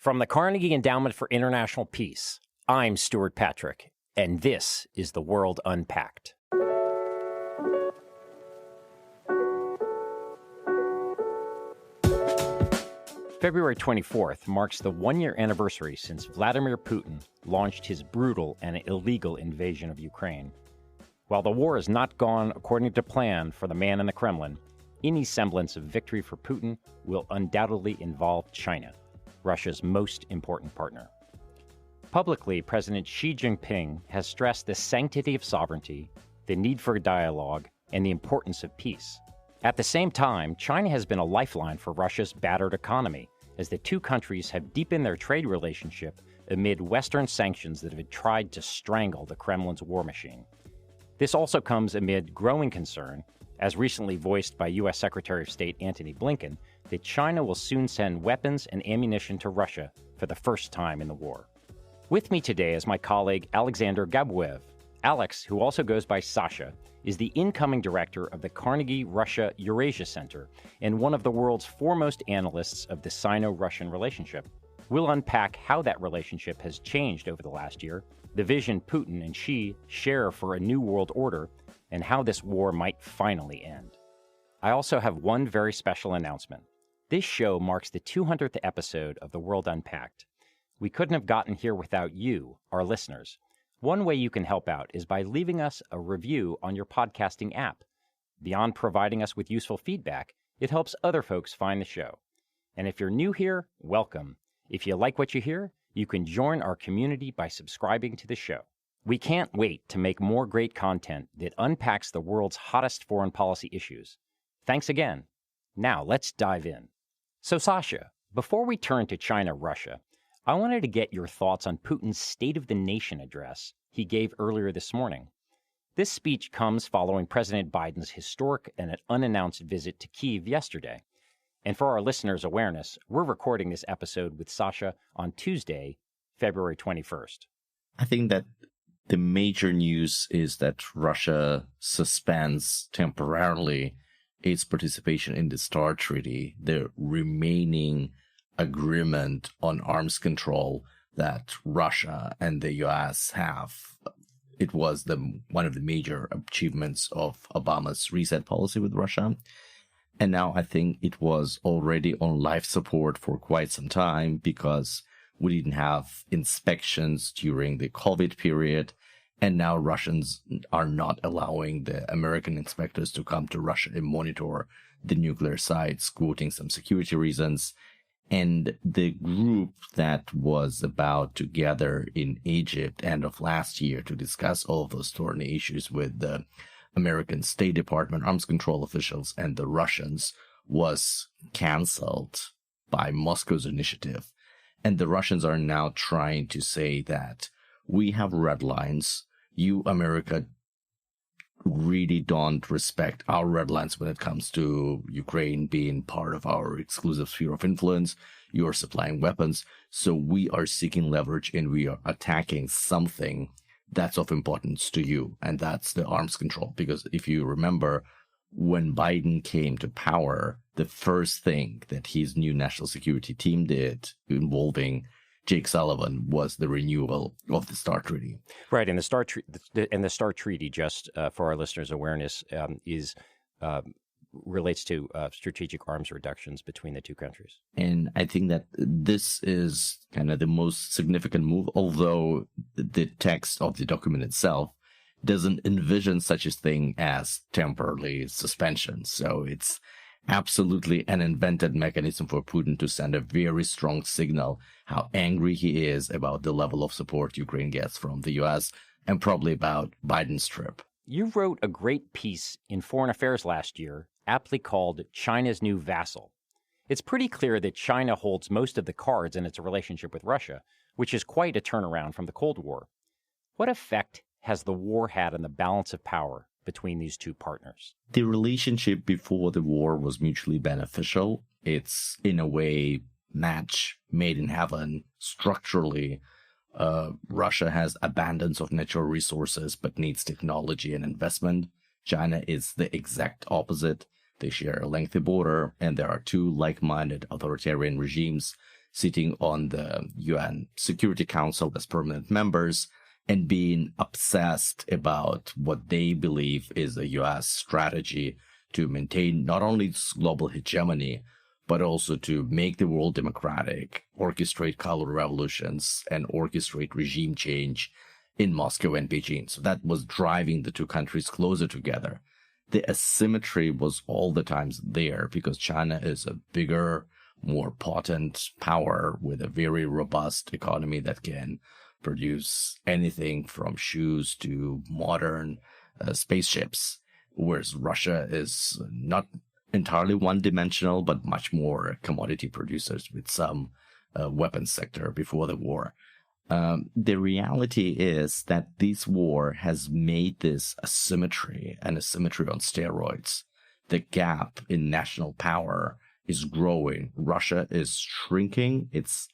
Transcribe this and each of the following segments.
From the Carnegie Endowment for International Peace, I'm Stewart Patrick, and this is The World Unpacked. February 24th marks the one-year anniversary since Vladimir Putin launched his brutal and illegal invasion of Ukraine. While the war has not gone according to plan for the man in the Kremlin, any semblance of victory for Putin will undoubtedly involve China, Russia's most important partner. Publicly, President Xi Jinping has stressed the sanctity of sovereignty, the need for dialogue, and the importance of peace. At the same time, China has been a lifeline for Russia's battered economy, as the two countries have deepened their trade relationship amid Western sanctions that have tried to strangle the Kremlin's war machine. This also comes amid growing concern, as recently voiced by U.S. Secretary of State Antony Blinken, that China will soon send weapons and ammunition to Russia for the first time in the war. With me today is my colleague Alexander Gabuev. Alex, who also goes by Sasha, is the incoming director of the Carnegie Russia Eurasia Center and one of the world's foremost analysts of the Sino-Russian relationship. We'll unpack how that relationship has changed over the last year, the vision Putin and Xi share for a new world order, and how this war might finally end. I also have one very special announcement. This show marks the 200th episode of The World Unpacked. We couldn't have gotten here without you, our listeners. One way you can help out is by leaving us a review on your podcasting app. Beyond providing us with useful feedback, it helps other folks find the show. And if you're new here, welcome. If you like what you hear, you can join our community by subscribing to the show. We can't wait to make more great content that unpacks the world's hottest foreign policy issues. Thanks again. Now let's dive in. So Sasha, before we turn to China-Russia, I wanted to get your thoughts on Putin's State of the Nation address he gave earlier this morning. This speech comes following President Biden's historic and unannounced visit to Kyiv yesterday. And for our listeners' awareness, we're recording this episode with Sasha on Tuesday, February 21st. I think that the major news is that Russia suspends temporarily its participation in the START Treaty, the remaining agreement on arms control that Russia and the U.S. have. It was one of the major achievements of Obama's reset policy with Russia. And now I think it was already on life support for quite some time because we didn't have inspections during the COVID period. And now Russians are not allowing the American inspectors to come to Russia and monitor the nuclear sites, quoting some security reasons. And the group that was about to gather in Egypt end of last year to discuss all of those thorny issues with the American State Department, arms control officials, and the Russians was canceled by Moscow's initiative. And the Russians are now trying to say that we have red lines. You, America, really don't respect our red lines when it comes to Ukraine being part of our exclusive sphere of influence. You are supplying weapons. So we are seeking leverage and we are attacking something that's of importance to you. And that's the arms control. Because if you remember, when Biden came to power, the first thing that his new national security team did involving Jake Sullivan was the renewal of the START Treaty. Right, and the START Treaty, just for our listeners' awareness, relates to strategic arms reductions between the two countries. And I think that this is kind of the most significant move, although the text of the document itself doesn't envision such a thing as temporary suspension. So it's absolutely an invented mechanism for Putin to send a very strong signal how angry he is about the level of support Ukraine gets from the U.S. and probably about Biden's trip. You wrote a great piece in Foreign Affairs last year, aptly called China's New Vassal. It's pretty clear that China holds most of the cards in its relationship with Russia, which is quite a turnaround from the Cold War. What effect has the war had on the balance of power between these two partners? The relationship before the war was mutually beneficial. It's, in a way, match made in heaven. Structurally, Russia has abundance of natural resources but needs technology and investment. China is the exact opposite. They share a lengthy border, and there are two like-minded authoritarian regimes sitting on the UN Security Council as permanent members and being obsessed about what they believe is the US strategy to maintain not only its global hegemony, but also to make the world democratic, orchestrate color revolutions, and orchestrate regime change in Moscow and Beijing. So that was driving the two countries closer together. The asymmetry was all the times there because China is a bigger, more potent power with a very robust economy that can produce anything from shoes to modern spaceships, whereas Russia is not entirely one-dimensional, but much more commodity producers with some weapons sector before the war. The reality is that this war has made this asymmetry, an asymmetry on steroids. The gap in national power is growing. Russia is shrinking. It's,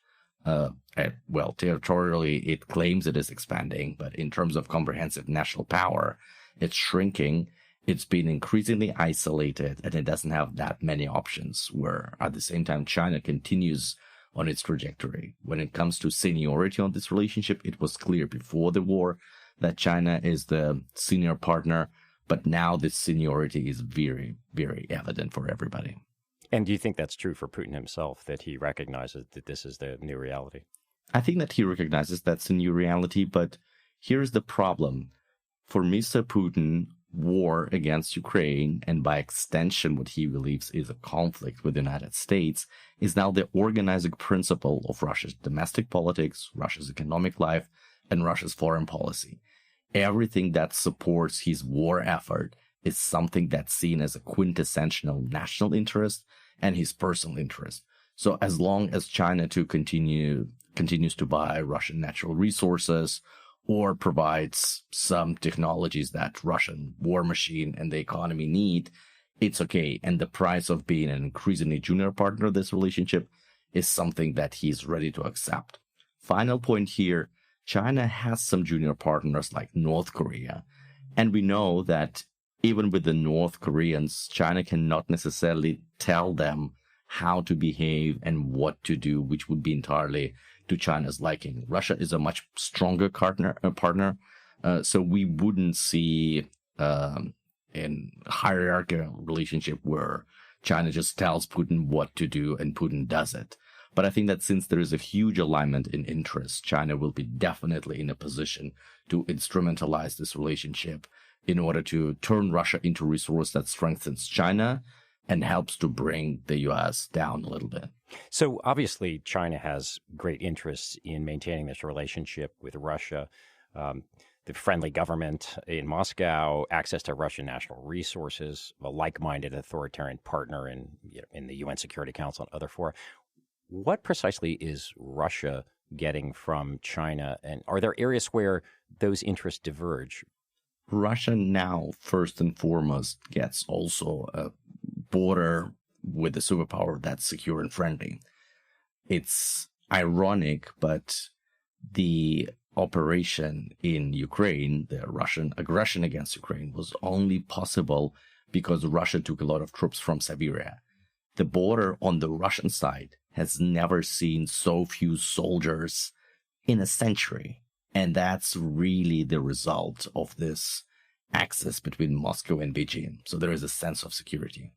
territorially, it claims it is expanding, but in terms of comprehensive national power, it's shrinking. It's been increasingly isolated, and it doesn't have that many options, where at the same time, China continues on its trajectory. When it comes to seniority on this relationship, it was clear before the war that China is the senior partner, but now this seniority is very, very evident for everybody. And do you think that's true for Putin himself, that he recognizes that this is the new reality? I think that he recognizes that's a new reality, but here's the problem. For Mr. Putin, war against Ukraine, and by extension what he believes is a conflict with the United States, is now the organizing principle of Russia's domestic politics, Russia's economic life, and Russia's foreign policy. Everything that supports his war effort is something that's seen as a quintessential national interest and his personal interest. So as long as China continues to buy Russian natural resources or provides some technologies that Russian war machine and the economy need, it's okay. And the price of being an increasingly junior partner of this relationship is something that he's ready to accept. Final point here, China has some junior partners like North Korea. And we know that even with the North Koreans, China cannot necessarily tell them how to behave and what to do, which would be entirely to China's liking. Russia is a much stronger partner, so we wouldn't see in hierarchical relationship where China just tells Putin what to do and Putin does it. But I think that since there is a huge alignment in interests, China will be definitely in a position to instrumentalize this relationship in order to turn Russia into a resource that strengthens China and helps to bring the U.S. down a little bit. So obviously China has great interests in maintaining this relationship with Russia. The friendly government in Moscow, access to Russian national resources, a like-minded authoritarian partner in the UN Security Council and other fora. What precisely is Russia getting from China? And are there areas where those interests diverge? Russia now, first and foremost, gets also a border with the superpower that's secure and friendly. It's ironic, but the operation in Ukraine, the Russian aggression against Ukraine, was only possible because Russia took a lot of troops from Siberia. The border on the Russian side has never seen so few soldiers in a century. And that's really the result of this axis between Moscow and Beijing. So there is a sense of security.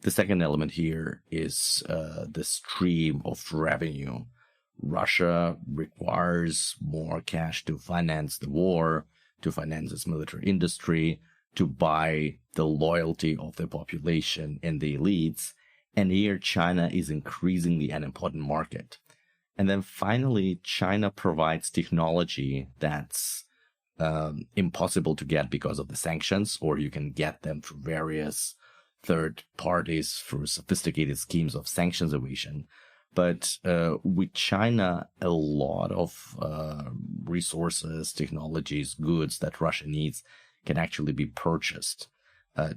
The second element here is the stream of revenue. Russia requires more cash to finance the war, to finance its military industry, to buy the loyalty of the population and the elites. And here China is increasingly an important market. And then finally, China provides technology that's impossible to get because of the sanctions, or you can get them through various third parties through sophisticated schemes of sanctions evasion. But with China, a lot of resources, technologies, goods that Russia needs can actually be purchased.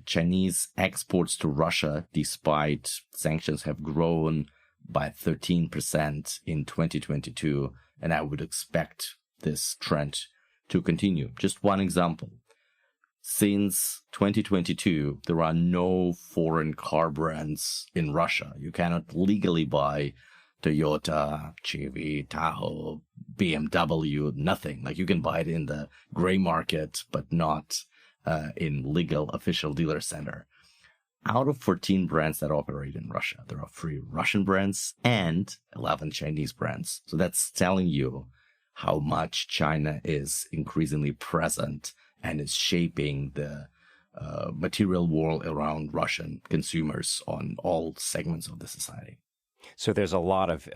Chinese exports to Russia, despite sanctions, have grown by 13% in 2022, and I would expect this trend to continue. Just one example. Since 2022, there are no foreign car brands in Russia. You cannot legally buy Toyota, Chevy, Tahoe, BMW, nothing. Like you can buy it in the gray market, but not in legal official dealer center. Out of 14 brands that operate in Russia, there are 3 Russian brands and 11 Chinese brands. So that's telling you how much China is increasingly present and is shaping the material world around Russian consumers on all segments of the society. So there's a lot of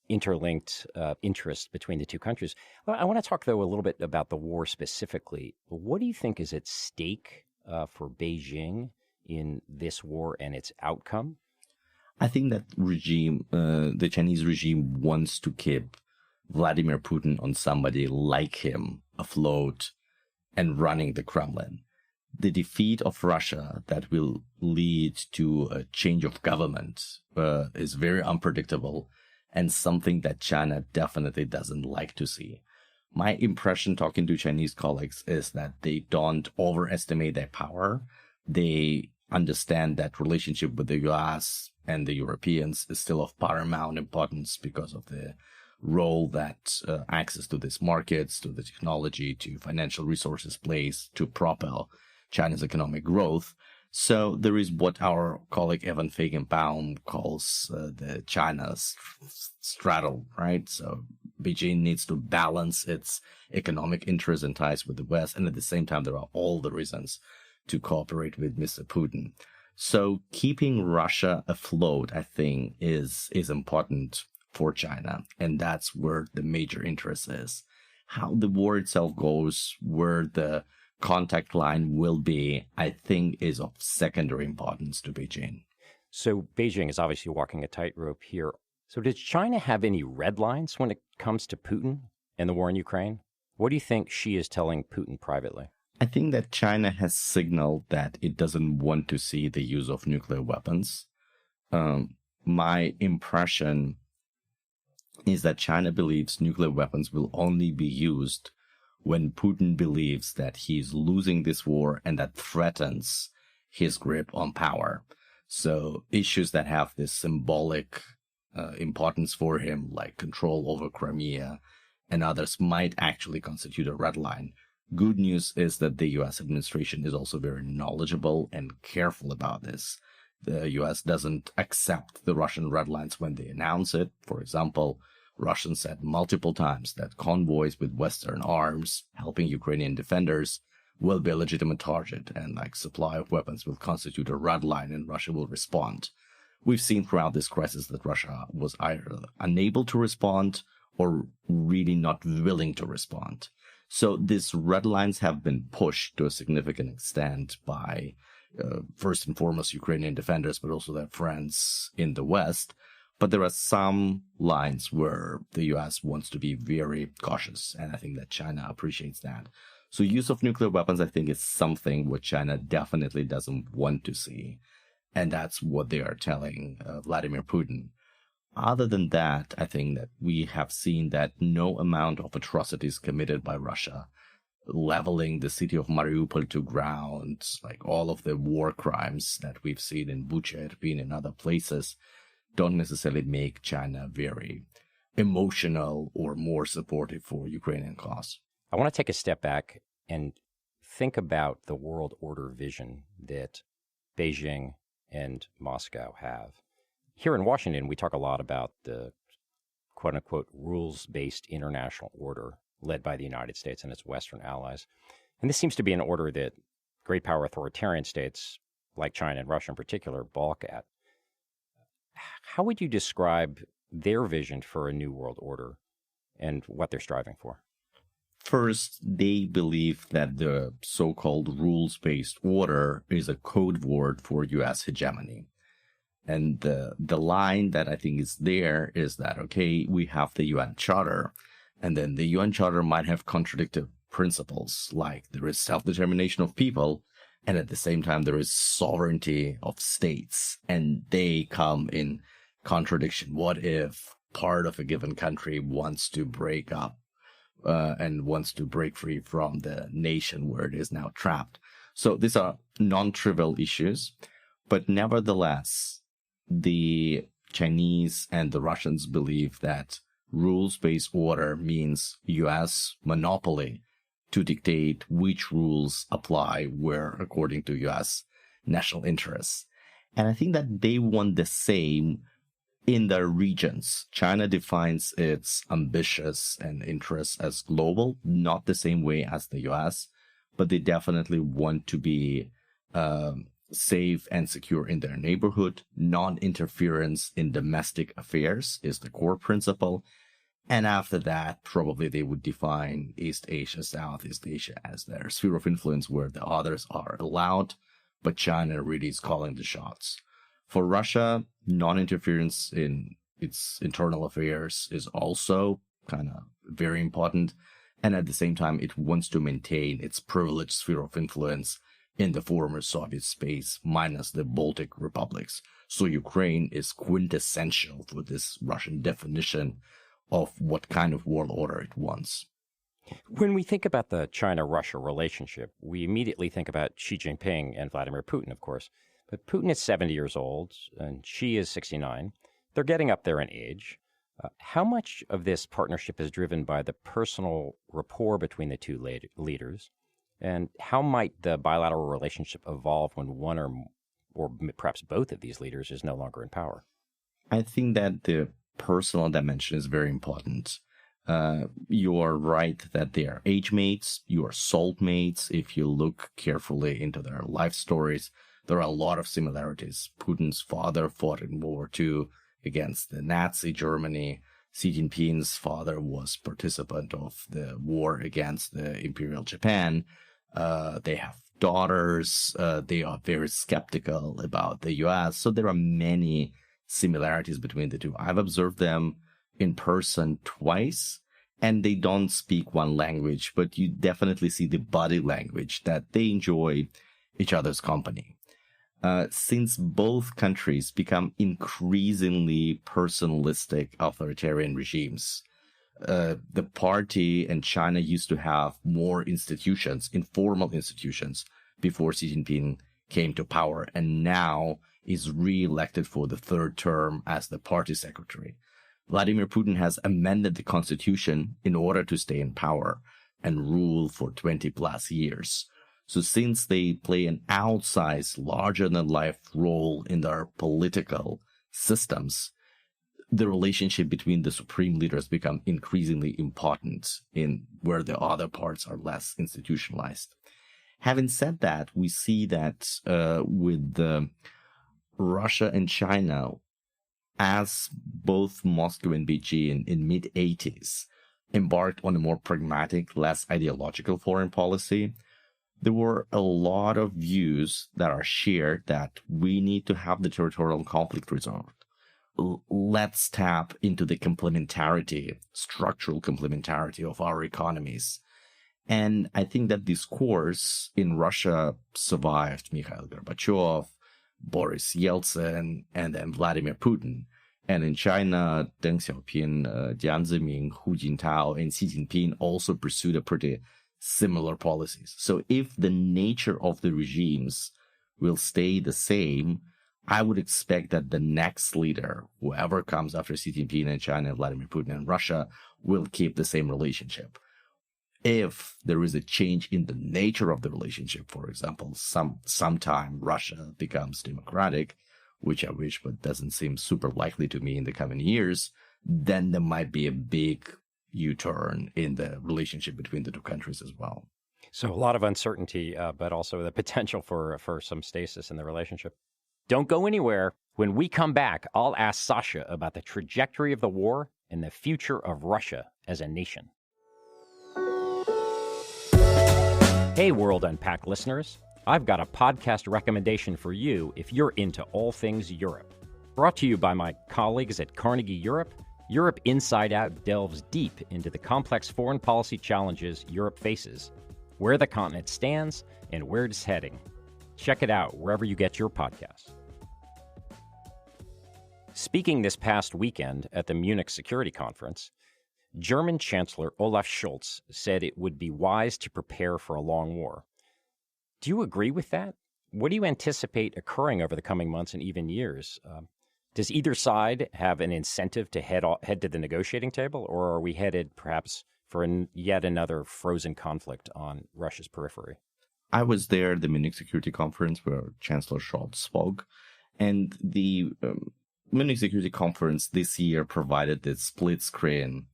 interlinked interest between the two countries. I want to talk, though, a little bit about the war specifically. What do you think is at stake for Beijing in this war and its outcome? I think that the Chinese regime wants to keep Vladimir Putin on somebody like him afloat and running the Kremlin. The defeat of Russia that will lead to a change of government is very unpredictable and something that China definitely doesn't like to see. My impression talking to Chinese colleagues is that they don't overestimate their power. They understand that relationship with the US and the Europeans is still of paramount importance because of the role that access to these markets, to the technology, to financial resources plays to propel China's economic growth. So there is what our colleague Evan Feigenbaum calls the China's straddle, right? So Beijing needs to balance its economic interests and ties with the West. And at the same time, there are all the reasons to cooperate with Mr. Putin. So keeping Russia afloat, I think, is important for China. And that's where the major interest is. How the war itself goes, where the contact line will be, I think, is of secondary importance to Beijing. So Beijing is obviously walking a tightrope here. So does China have any red lines when it comes to Putin and the war in Ukraine? What do you think Xi is telling Putin privately? I think that China has signaled that it doesn't want to see the use of nuclear weapons. My impression is that China believes nuclear weapons will only be used when Putin believes that he's losing this war and that threatens his grip on power. So issues that have this symbolic importance for him, like control over Crimea and others, might actually constitute a red line. Good news is that the U.S. administration is also very knowledgeable and careful about this. The U.S. doesn't accept the Russian red lines when they announce it. For example, Russians said multiple times that convoys with Western arms helping Ukrainian defenders will be a legitimate target, and like supply of weapons will constitute a red line and Russia will respond. We've seen throughout this crisis that Russia was either unable to respond or really not willing to respond. So these red lines have been pushed to a significant extent by first and foremost Ukrainian defenders, but also their friends in the West. But there are some lines where the U.S. wants to be very cautious, and I think that China appreciates that. So use of nuclear weapons, I think, is something what China definitely doesn't want to see. And that's what they are telling Vladimir Putin. Other than that, I think that we have seen that no amount of atrocities committed by Russia, leveling the city of Mariupol to ground, like all of the war crimes that we've seen in Bucha, Irpin, and other places, don't necessarily make China very emotional or more supportive for Ukrainian cause. I want to take a step back and think about the world order vision that Beijing and Moscow have. Here in Washington, we talk a lot about the quote-unquote rules-based international order led by the United States and its Western allies. And this seems to be an order that great power authoritarian states, like China and Russia in particular, balk at. How would you describe their vision for a new world order and what they're striving for? First, they believe that the so-called rules-based order is a code word for U.S. hegemony. And the line that I think is there is that, okay, we have the UN Charter, and then the UN Charter might have contradictory principles, like there is self-determination of people, and at the same time there is sovereignty of states, and they come in contradiction. What if part of a given country wants to break up and wants to break free from the nation where it is now trapped? So these are non-trivial issues, but nevertheless, the Chinese and the Russians believe that rules-based order means U.S. monopoly to dictate which rules apply where according to U.S. national interests. And I think that they want the same in their regions. China defines its ambitions and interests as global, not the same way as the U.S., but they definitely want to be safe and secure in their neighborhood. Non-interference in domestic affairs is the core principle. And after that, probably they would define East Asia, Southeast Asia as their sphere of influence where the others are allowed, but China really is calling the shots. For Russia, non-interference in its internal affairs is also kind of very important. And at the same time, it wants to maintain its privileged sphere of influence in the former Soviet space, minus the Baltic republics. So Ukraine is quintessential for this Russian definition of what kind of world order it wants. When we think about the China-Russia relationship, we immediately think about Xi Jinping and Vladimir Putin, of course. But Putin is 70 years old, and Xi is 69. They're getting up there in age. How much of this partnership is driven by the personal rapport between the two leaders? And how might the bilateral relationship evolve when one or perhaps both of these leaders is no longer in power? I think that the personal dimension is very important. You are right that they are age mates, you are soul mates. If you look carefully into their life stories, there are a lot of similarities. Putin's father fought in World War II against the Nazi Germany. Xi Jinping's father was participant of the war against the Imperial Japan. They have daughters. They are very skeptical about the U.S. So there are many similarities between the two. I've observed them in person twice, and they don't speak one language, but you definitely see the body language that they enjoy each other's company. Since both countries become increasingly personalistic authoritarian regimes, the party and China used to have more institutions, informal institutions, before Xi Jinping came to power, and now is re-elected for the third term as the party secretary. Vladimir Putin has amended the constitution in order to stay in power and rule for 20 plus years. So since they play an outsized, larger-than-life role in their political systems, the relationship between the supreme leaders become increasingly important in where the other parts are less institutionalized. Having said that, we see that with Russia and China, as both Moscow and Beijing in mid-80s embarked on a more pragmatic, less ideological foreign policy, there were a lot of views that are shared that we need to have the territorial conflict resolved. Let's tap into the complementarity, structural complementarity of our economies. And I think that this course in Russia survived Mikhail Gorbachev, Boris Yeltsin, and then Vladimir Putin. And in China, Deng Xiaoping, Jiang Zemin, Hu Jintao, and Xi Jinping also pursued a pretty similar policies. So if the nature of the regimes will stay the same, I would expect that the next leader, whoever comes after Xi Jinping in China, Vladimir Putin in Russia, will keep the same relationship. If there is a change in the nature of the relationship, for example, sometime Russia becomes democratic, which I wish, but doesn't seem super likely to me in the coming years, then there might be a big U-turn in the relationship between the two countries as well. So a lot of uncertainty, but also the potential for some stasis in the relationship. Don't go anywhere. When we come back, I'll ask Sasha about the trajectory of the war and the future of Russia as a nation. Hey, World Unpacked listeners. I've got a podcast recommendation for you if you're into all things Europe. Brought to you by my colleagues at Carnegie Europe, Europe Inside Out delves deep into the complex foreign policy challenges Europe faces, where the continent stands, and where it's heading. Check it out wherever you get your podcasts. Speaking this past weekend at the Munich Security Conference, German Chancellor Olaf Scholz said it would be wise to prepare for a long war. Do you agree with that? What do you anticipate occurring over the coming months and even years? Does either side have an incentive to head to the negotiating table, or are we headed perhaps for yet another frozen conflict on Russia's periphery? I was there at the Munich Security Conference where Chancellor Scholz spoke, and the Munich Security Conference this year provided this split-screen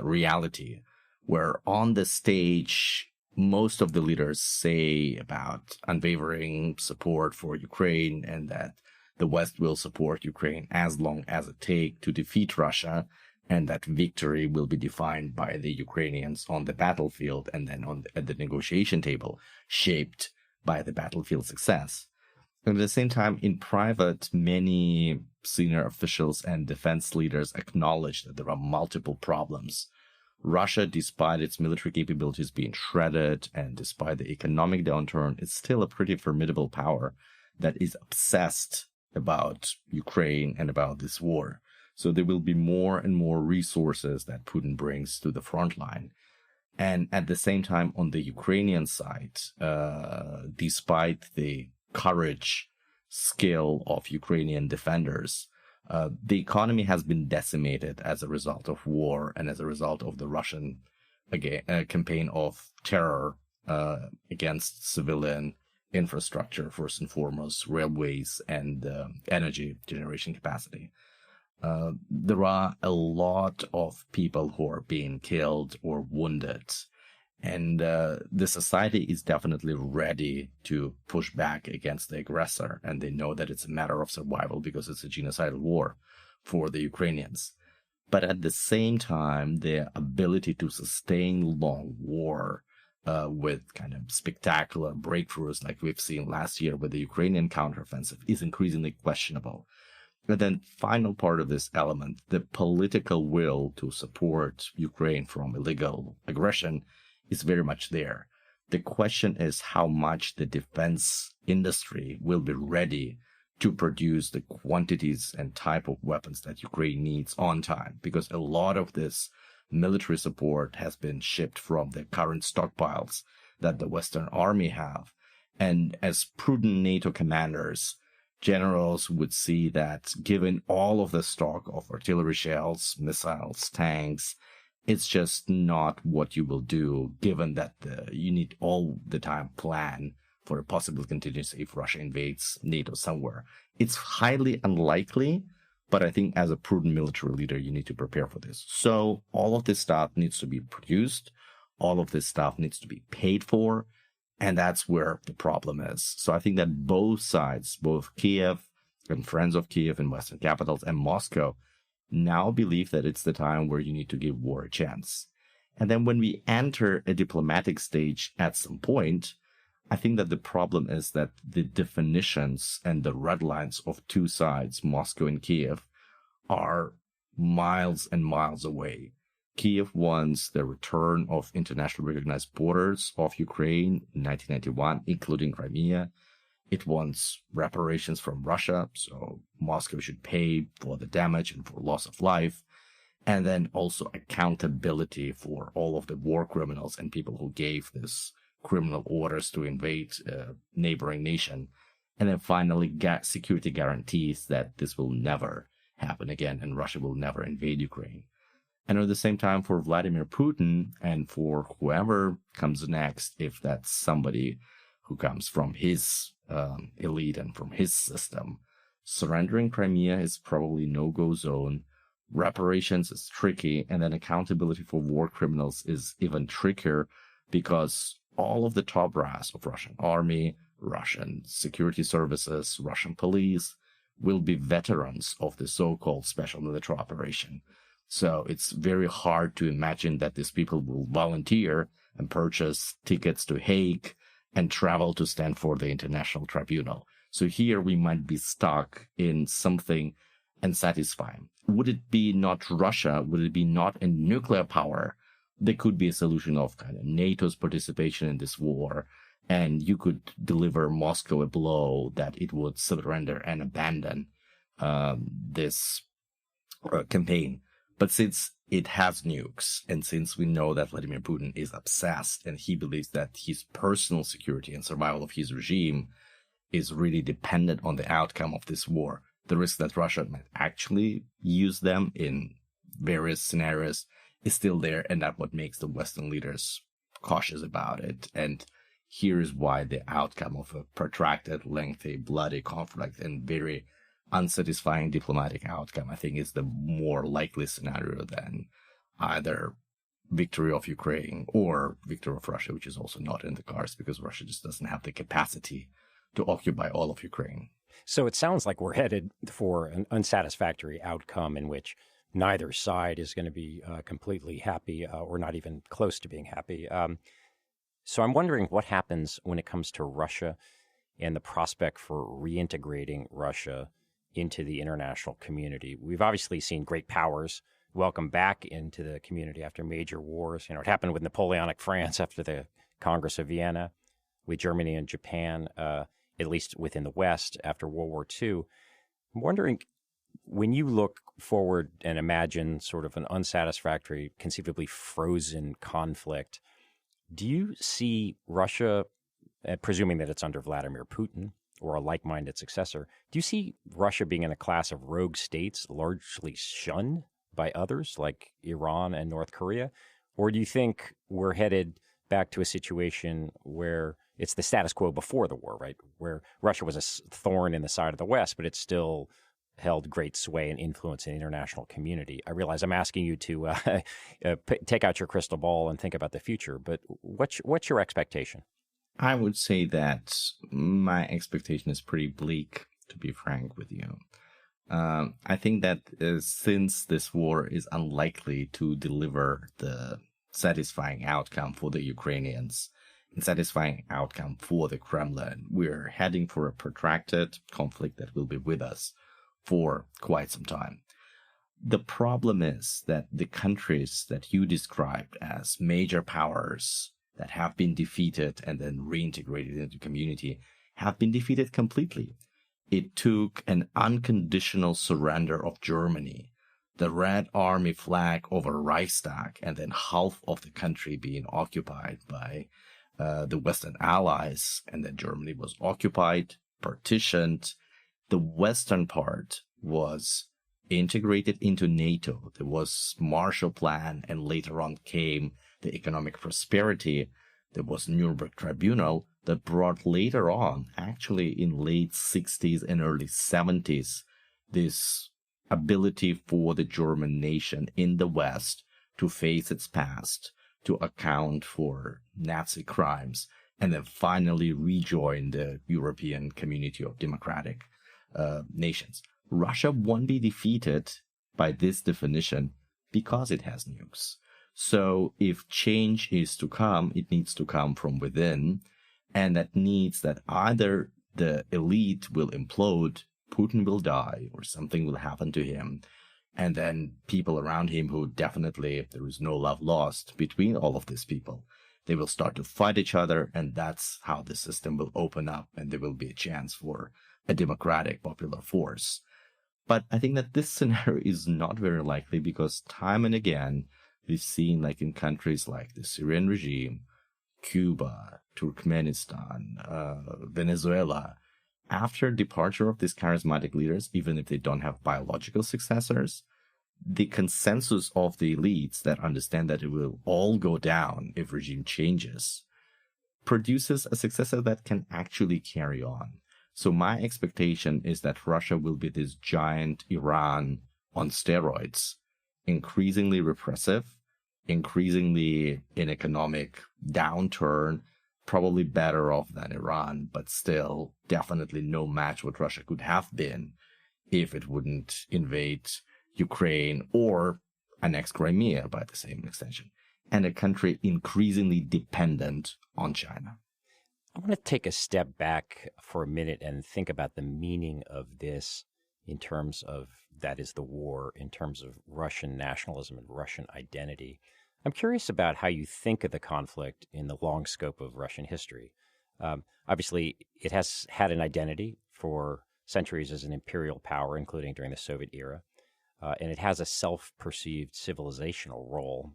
reality where on the stage, most of the leaders say about unwavering support for Ukraine and that the West will support Ukraine as long as it takes to defeat Russia, and that victory will be defined by the Ukrainians on the battlefield and then at the negotiation table, shaped by the battlefield success. And at the same time, in private, many senior officials and defense leaders acknowledge that there are multiple problems. Russia, despite its military capabilities being shredded and despite the economic downturn, is still a pretty formidable power that is obsessed about Ukraine and about this war. So there will be more and more resources that Putin brings to the front line. And at the same time, on the Ukrainian side, despite the courage, skill of Ukrainian defenders, the economy has been decimated as a result of war and as a result of the Russian campaign of terror against civilian infrastructure, first and foremost, railways and energy generation capacity. There are a lot of people who are being killed or wounded. And the society is definitely ready to push back against the aggressor. And they know that it's a matter of survival because it's a genocidal war for the Ukrainians. But at the same time, their ability to sustain long war with kind of spectacular breakthroughs like we've seen last year with the Ukrainian counteroffensive is increasingly questionable. But then final part of this element, the political will to support Ukraine from illegal aggression is very much there. The question is how much the defense industry will be ready to produce the quantities and type of weapons that Ukraine needs on time, because a lot of this military support has been shipped from the current stockpiles that the Western Army have. And as prudent NATO commanders, generals would see that given all of the stock of artillery shells, missiles, tanks, it's just not what you will do, given that you need all the time plan for a possible contingency if Russia invades NATO somewhere. It's highly unlikely, but I think as a prudent military leader, you need to prepare for this. So all of this stuff needs to be produced. All of this stuff needs to be paid for. And that's where the problem is. So I think that both sides, both Kiev and friends of Kiev in Western capitals and Moscow, now believe that it's the time where you need to give war a chance. And then when we enter a diplomatic stage at some point, I think that the problem is that the definitions and the red lines of two sides, Moscow and Kiev, are miles and miles away. Kiev wants the return of internationally recognized borders of Ukraine in 1991, including Crimea. It wants reparations from Russia, so Moscow should pay for the damage and for loss of life. And then also accountability for all of the war criminals and people who gave this criminal orders to invade a neighboring nation. And then finally, security guarantees that this will never happen again and Russia will never invade Ukraine. And at the same time, for Vladimir Putin and for whoever comes next, if that's somebody who comes from his elite and from his system, surrendering Crimea is probably no-go zone. Reparations is tricky, and then accountability for war criminals is even trickier because all of the top brass of Russian army, Russian security services, Russian police will be veterans of the so-called special military operation. So it's very hard to imagine that these people will volunteer and purchase tickets to Hague and travel to stand for the international tribunal. So here we might be stuck in something unsatisfying. Would it be not Russia? Would it be not a nuclear power? There could be a solution of kind of NATO's participation in this war, and you could deliver Moscow a blow that it would surrender and abandon this campaign. But since it has nukes, and since we know that Vladimir Putin is obsessed and he believes that his personal security and survival of his regime is really dependent on the outcome of this war, the risk that Russia might actually use them in various scenarios is still there, and that's what makes the Western leaders cautious about it. And here's why the outcome of a protracted, lengthy, bloody conflict and very unsatisfying diplomatic outcome, I think, is the more likely scenario than either victory of Ukraine or victory of Russia, which is also not in the cards because Russia just doesn't have the capacity to occupy all of Ukraine. So it sounds like we're headed for an unsatisfactory outcome in which neither side is going to be completely happy or not even close to being happy. So I'm wondering what happens when it comes to Russia and the prospect for reintegrating Russia into the international community. We've obviously seen great powers welcome back into the community after major wars. You know, it happened with Napoleonic France after the Congress of Vienna, with Germany and Japan, at least within the West after World War II. I'm wondering, when you look forward and imagine sort of an unsatisfactory, conceivably frozen conflict, do you see Russia, presuming that it's under Vladimir Putin or a like-minded successor, do you see Russia being in a class of rogue states largely shunned by others like Iran and North Korea? Or do you think we're headed back to a situation where it's the status quo before the war, right? Where Russia was a thorn in the side of the West, but it still held great sway and influence in the international community. I realize I'm asking you to take out your crystal ball and think about the future, but what's your expectation? I would say that my expectation is pretty bleak, to be frank with you. I think that since this war is unlikely to deliver the satisfying outcome for the Ukrainians and satisfying outcome for the Kremlin, we're heading for a protracted conflict that will be with us for quite some time. The problem is that the countries that you described as major powers that have been defeated and then reintegrated into the community have been defeated completely. It took an unconditional surrender of Germany, the Red Army flag over Reichstag, and then half of the country being occupied by the Western allies, and then Germany was occupied, partitioned. The western part was integrated into NATO. There was Marshall Plan, and later on came the economic prosperity. There was Nuremberg Tribunal that brought later on, actually in late 60s and early 70s, this ability for the German nation in the West to face its past, to account for Nazi crimes, and then finally rejoin the European community of democratic nations. Russia won't be defeated by this definition because it has nukes. So if change is to come, it needs to come from within, and that needs that either the elite will implode, Putin will die, or something will happen to him, and then people around him who definitely, there is no love lost between all of these people, they will start to fight each other, and that's how the system will open up, and there will be a chance for a democratic popular force. But I think that this scenario is not very likely because time and again, we've seen, like in countries like the Syrian regime, Cuba, Turkmenistan, Venezuela, after departure of these charismatic leaders, even if they don't have biological successors, the consensus of the elites that understand that it will all go down if regime changes produces a successor that can actually carry on. So my expectation is that Russia will be this giant Iran on steroids, increasingly repressive, increasingly in economic downturn, probably better off than Iran, but still definitely no match what Russia could have been if it wouldn't invade Ukraine or annex Crimea by the same extension, and a country increasingly dependent on China. I want to take a step back for a minute and think about the meaning of this in terms of, that is the war, in terms of Russian nationalism and Russian identity. I'm curious about how you think of the conflict in the long scope of Russian history. Obviously, it has had an identity for centuries as an imperial power, including during the Soviet era, and it has a self-perceived civilizational role.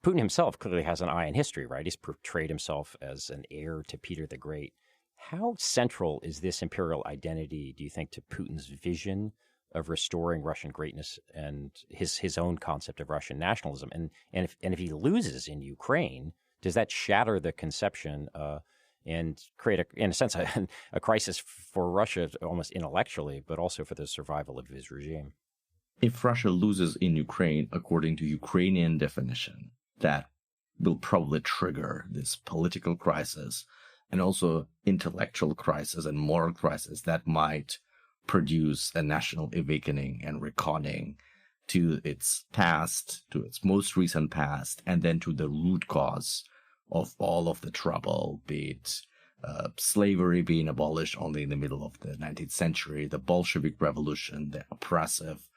Putin himself clearly has an eye in history, right? He's portrayed himself as an heir to Peter the Great. How central is this imperial identity, do you think, to Putin's vision of restoring Russian greatness and his own concept of Russian nationalism? And if he loses in Ukraine, does that shatter the conception and create, in a sense, a crisis for Russia almost intellectually, but also for the survival of his regime? If Russia loses in Ukraine, according to Ukrainian definition, that will probably trigger this political crisis and also intellectual crisis and moral crisis that might produce a national awakening and reckoning to its past, to its most recent past, and then to the root cause of all of the trouble, be it slavery being abolished only in the middle of the 19th century, the Bolshevik Revolution, the oppressive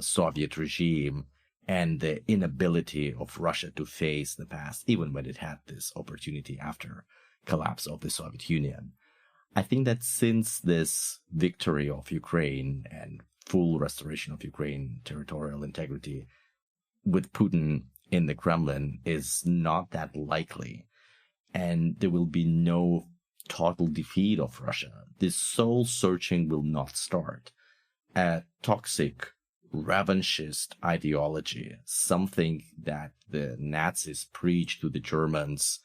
Soviet regime, and the inability of Russia to face the past, even when it had this opportunity after collapse of the Soviet Union. I think that since this victory of Ukraine and full restoration of Ukraine territorial integrity with Putin in the Kremlin is not that likely, and there will be no total defeat of Russia, this soul searching will not start. A toxic revanchist ideology, something that the Nazis preached to the Germans,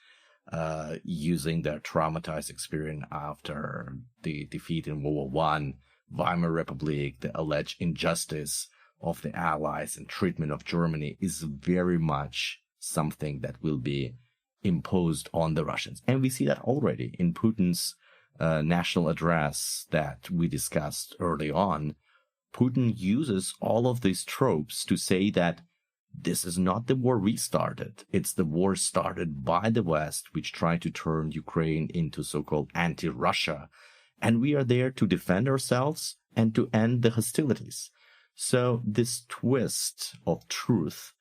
using their traumatized experience after the defeat in World War I, Weimar Republic, the alleged injustice of the Allies and treatment of Germany, is very much something that will be imposed on the Russians. And we see that already in Putin's national address that we discussed early on. Putin uses all of these tropes to say that this is not the war we started. It's the war started by the West, which tried to turn Ukraine into so-called anti-Russia. And we are there to defend ourselves and to end the hostilities. So this twist of truth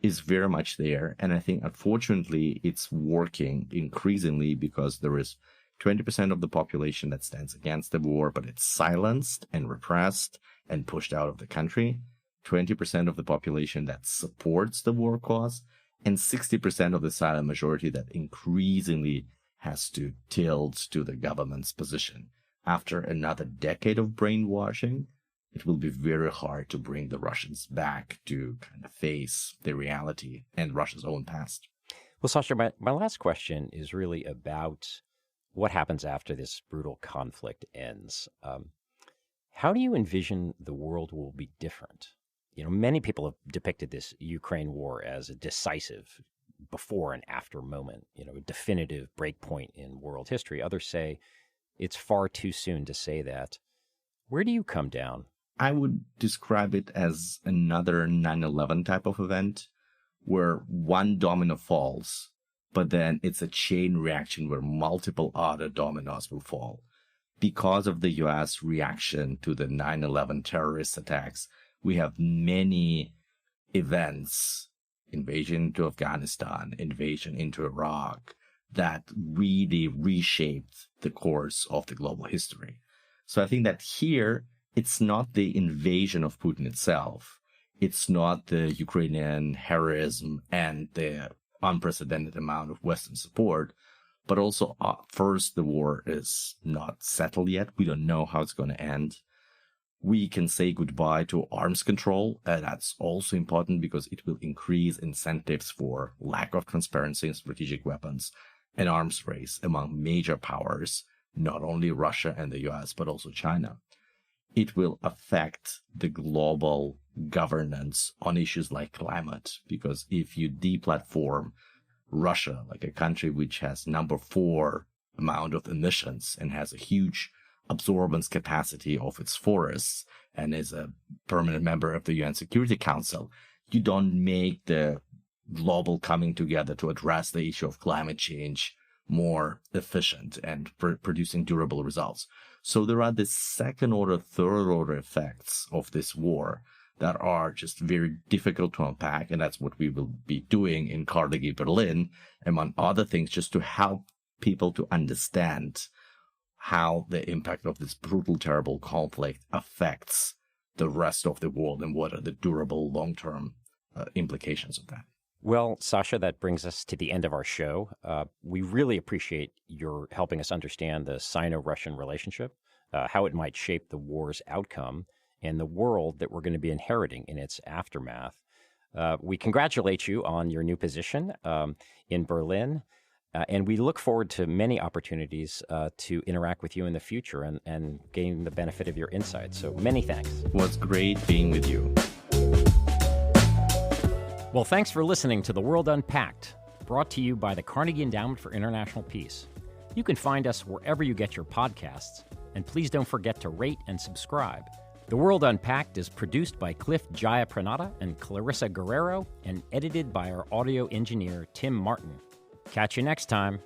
is very much there. And I think, unfortunately, it's working increasingly because there is 20% of the population that stands against the war, but it's silenced and repressed and pushed out of the country. 20% of the population that supports the war cause, and 60% of the silent majority that increasingly has to tilt to the government's position. After another decade of brainwashing, it will be very hard to bring the Russians back to kind of face the reality and Russia's own past. Well, Sasha, my last question is really about what happens after this brutal conflict ends. How do you envision the world will be different? Many people have depicted this Ukraine war as a decisive before and after moment, a definitive breakpoint in world history. Others say it's far too soon to say that. Where do you come down? I would describe it as another 9/11 type of event where one domino falls, but then it's a chain reaction where multiple other dominoes will fall. Because of the U.S. reaction to the 9/11 terrorist attacks, we have many events, invasion into Afghanistan, invasion into Iraq, that really reshaped the course of the global history. So I think that here, it's not the invasion of Putin itself. It's not the Ukrainian heroism and the unprecedented amount of Western support, but also first, the war is not settled yet. We don't know how it's going to end. We can say goodbye to arms control. That's also important because it will increase incentives for lack of transparency in strategic weapons and arms race among major powers, not only Russia and the US, but also China. It will affect the global governance on issues like climate, because if you deplatform Russia, like a country which has number 4 amount of emissions and has a huge absorbance capacity of its forests and is a permanent member of the UN Security Council, you don't make the global coming together to address the issue of climate change more efficient and producing durable results. So there are the second order, third order effects of this war that are just very difficult to unpack. And that's what we will be doing in Carnegie Berlin, among other things, just to help people to understand how the impact of this brutal, terrible conflict affects the rest of the world and what are the durable long-term implications of that. Well, Sasha, that brings us to the end of our show. We really appreciate your helping us understand the Sino-Russian relationship, how it might shape the war's outcome, and the world that we're going to be inheriting in its aftermath. We congratulate you on your new position in Berlin, and we look forward to many opportunities to interact with you in the future and gain the benefit of your insights. So many thanks. It was great being with you. Well, thanks for listening to The World Unpacked, brought to you by the Carnegie Endowment for International Peace. You can find us wherever you get your podcasts, and please don't forget to rate and subscribe. The World Unpacked is produced by Cliff Jayapranata and Clarissa Guerrero and edited by our audio engineer, Tim Martin. Catch you next time.